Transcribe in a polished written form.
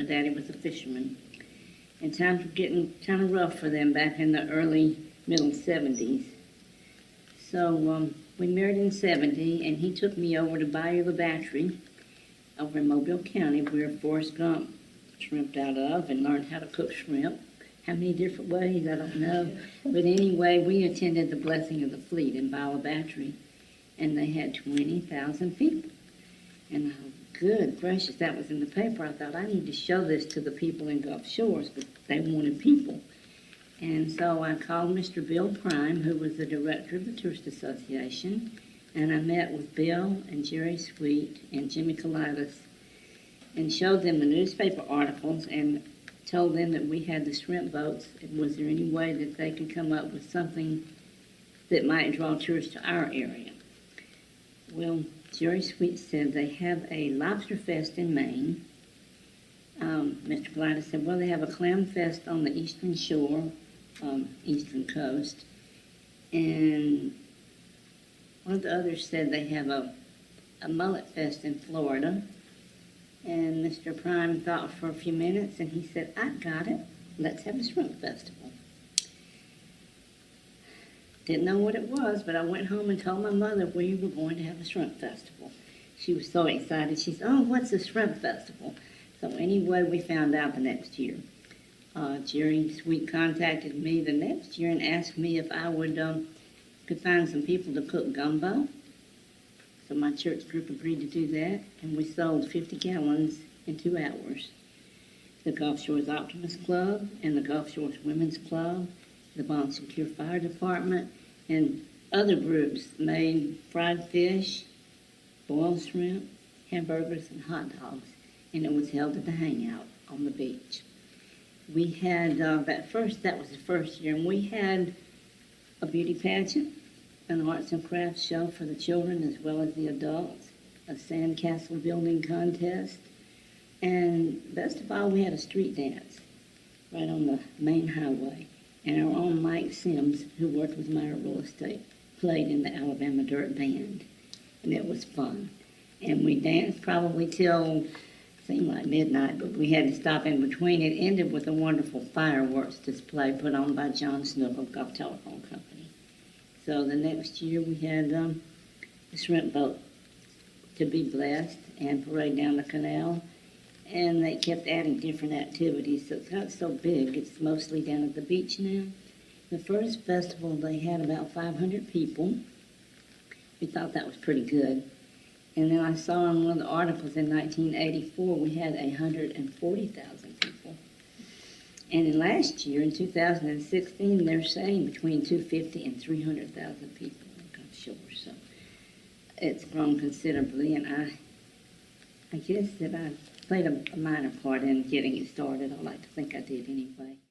daddy was a fisherman. And times were getting kind of rough for them back in the early, middle 70s. So we married in 70, and he took me over to Bayou La Battery over in Mobile County, where Forrest Gump shrimped out of, and learned how to cook shrimp. How many different ways, I don't know. But anyway, we attended the Blessing of the Fleet in Bayou La Battery, and they had 20,000 people. And good gracious, that was in the paper. I thought, I need to show this to the people in Gulf Shores, but they wanted people. And so I called Mr. Bill Prime, who was the director of the Tourist Association, and I met with Bill and Jerry Sweet and Jimmy Colitis and showed them the newspaper articles and told them that we had the shrimp boats. Was there any way that they could come up with something that might draw tourists to our area? Well, Jerry Sweet said they have a lobster fest in Maine. Mr. Colitis said, well, they have a clam fest on the eastern shore, eastern coast. And one of the others said they have a mullet fest in Florida. And Mr. Prime thought for a few minutes, and he said, I got it. Let's have a shrimp festival. Didn't know what it was, but I went home and told my mother we were going to have a shrimp festival. She was so excited. She said, oh, what's a shrimp festival? So anyway, we found out the next year. Jerry Sweet contacted me the next year and asked me if I would could find some people to cook gumbo. So my church group agreed to do that, and we sold 50 gallons in 2 hours. The Gulf Shores Optimist Club and the Gulf Shores Women's Club, the Bon Secure Fire Department, and other groups made fried fish, boiled shrimp, hamburgers, and hot dogs, and it was held at the Hangout on the beach. We had, that was the first year, and we had a beauty pageant, an arts and crafts show for the children as well as the adults, a sandcastle building contest, and best of all, we had a street dance right on the main highway. And our own Mike Sims, who worked with Meyer Real Estate, played in the Alabama Dirt Band, and it was fun. And we danced probably till, seemed like midnight, but we had to stop in between. It ended with a wonderful fireworks display put on by John Snook of Gulf Telephone Company. So the next year we had the shrimp boat to be blessed and parade down the canal. And they kept adding different activities, so it's got so big, it's mostly down at the beach now. The first festival, they had about 500 people. We thought that was pretty good. And then I saw in one of the articles in 1984, we had 140,000 people. And in last year, in 2016, they're saying between 250 and 300,000 people in Gulf Shores. So it's grown considerably, and I guess that I played a minor part in getting it started. I like to think I did anyway.